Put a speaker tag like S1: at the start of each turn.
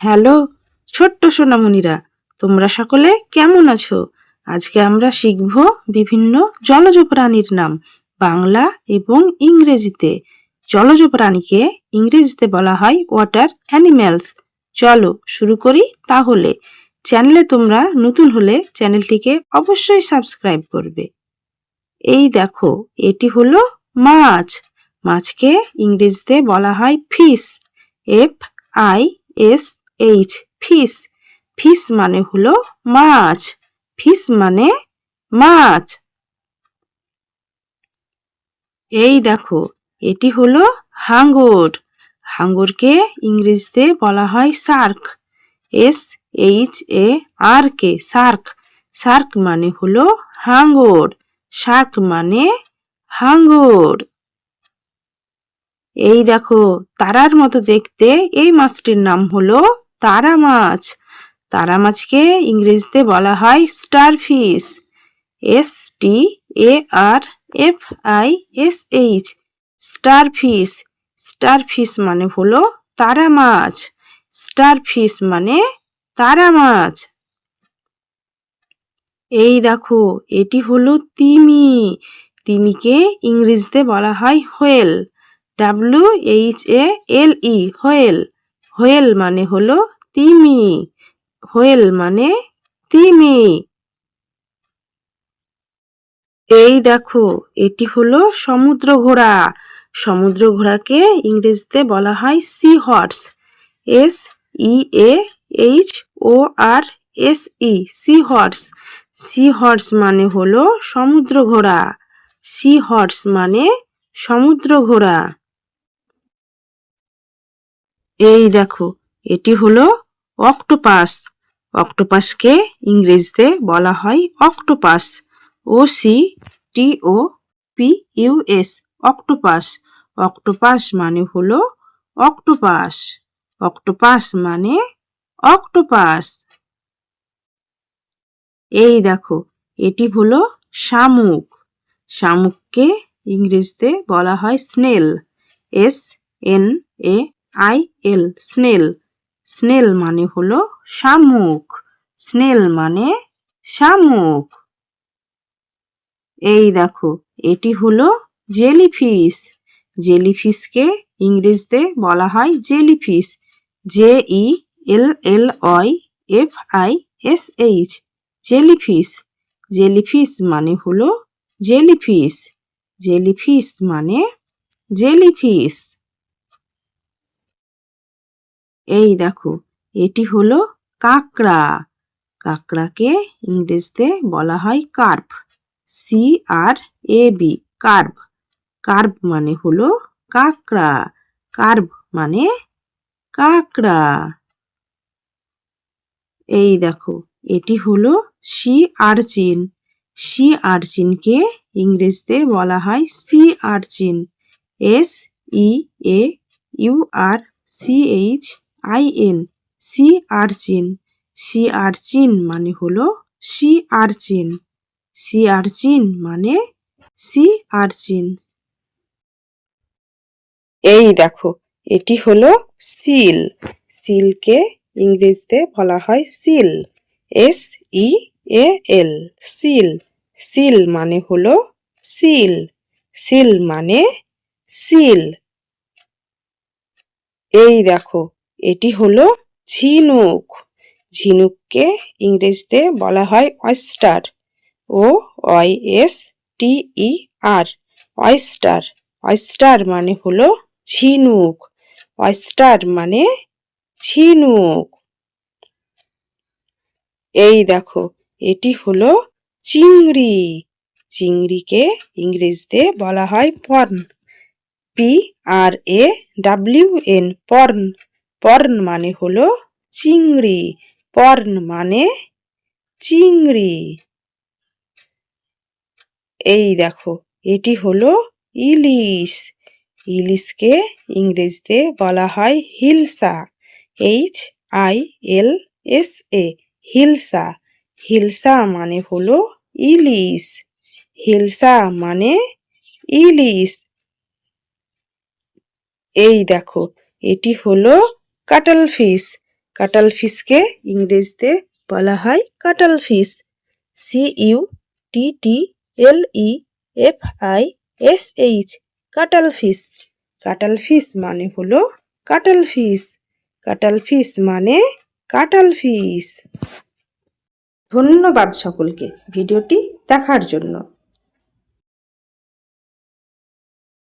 S1: Hello ছোট্ট সোনামণিরা, তোমরা সকলে কেমন আছো? আজকে আমরা শিখব বিভিন্ন জলজ প্রাণীর নাম বাংলা এবং ইংরেজিতে। জলজ প্রাণীকে ইংরেজিতে বলা হয় ওয়াটার অ্যানিম্যালস। চলো শুরু করি তাহলে। চ্যানেলে তোমরা নতুন হলে চ্যানেলটিকে অবশ্যই সাবস্ক্রাইব করবে। এই দেখো, এটি হলো মাছ। মাছকে ইংরেজিতে বলা হয় ফিশ, FISH, ফিশ। ফিশ মানে হলো মাছ। ফিশ মানে মাছ। এই দেখো, এটি হলো হাঙর। হাঙরকে ইংরেজিতে বলা হয় শার্ক, SHARK, শার্ক। শার্ক মানে হলো হাঙর। শার্ক মানে হাঙর। এই দেখো, তারার মতো দেখতে এই মাছটির নাম হলো তারা মাছ। তারা মাছকে ইংরেজিতে বলা হয় স্টারফিশ, STARFISH, স্টারফিশ। স্টারফিশ মানে হলো তারা মাছ। স্টারফিশ মানে তারা মাছ। এই দেখো, এটি হলো তিমি। তিমিকে ইংরেজিতে বলা হয় হোয়েল, WHALE, হোয়েল। হোয়েল মানে হলো তিমি। হোয়েল মানে তিমি। এই দেখো, এটি হলো সমুদ্র ঘোড়া। সমুদ্র ঘোড়াকে ইংরেজিতে বলা হয় sea horse, SEAHORSE, sea horse. Sea horse মানে হলো সমুদ্র ঘোড়া। সি হর্স মানে সমুদ্র ঘোড়া। এই দেখো, এটি হলো অক্টোপাস। অক্টোপাসকে ইংরেজিতে বলা হয় অক্টোপাস, OCTOPUS, অক্টোপাস। অক্টোপাস মানে হলো অক্টোপাস। অক্টোপাস মানে অক্টোপাস। এই দেখো, এটি হলো শামুক। শামুককে ইংরেজিতে বলা হয় স্নেল, SNAIL, স্নেল। স্নেল মানে হলো শামুক। স্নেল মানে শামুক। এই দেখো, এটি হলো জেলিফিশ। জেলিফিশকে ইংরেজিতে বলা হয় জেলিফিশ, JELLYFISH, জেলিফিশ। জেলিফিশ মানে হলো জেলিফিশ। জেলিফিশ মানে জেলিফিশ। এই দেখো, এটি হলো কাঁকড়া। কাঁকড়াকে ইংরেজিতে বলা হয় কার্প, CRAB, কার্প। কার্প মানে হলো কাঁকড়া। কার্প মানে কাঁকড়া। এই দেখো, এটি হলো সি আর্চিন। সি আর্চিনকে ইংরেজিতে বলা হয় sea urchin, SEAURCHIN, sea urchin. Sea urchin মানে হলো সি আর্চিন। সি আর্চিন মানে সি আর্চিন। এই দেখো, এটি হলো সিল। সিলকে ইংরেজিতে বলা হয় সিল, SEAL, সিল। সিল মানে হলো সিল। সিল মানে সিল। এই দেখো, এটি হলো ঝিনুক। ঝিনুককে ইংরেজিতে বলা হয় অয়েস্টার, OYSTER, অয়েস্টার। অয়েস্টার মানে হলো ঝিনুক। অয়েস্টার মানে ঝিনুক। এই দেখো, এটি হলো চিংড়ি। চিংড়িকে ইংরেজিতে বলা হয় পর্ন, PRAWN, পর্ন। পর্ন মানে হলো চিংড়ি। পর্ন মানে চিংড়ি। এই দেখো, এটি হলো ইলিশ। ইলিশকে ইংরেজিতে বলা হয় হিলসা, HILSA, হিলসা। হিলসা মানে হলো ইলিশ। হিলসা মানে ইলিশ। এই দেখো, এটি হলো কাটল ফিশ। কাটাল ফিশকে ইংরেজিতে বলা হয় cuttlefish. CUTTLEFISH, cuttlefish. Cuttlefish মানে হলো কাটাল ফিশ। কাটাল ফিশ মানে কাটাল ফিশ। ধন্যবাদ সকলকে ভিডিওটি দেখার জন্য।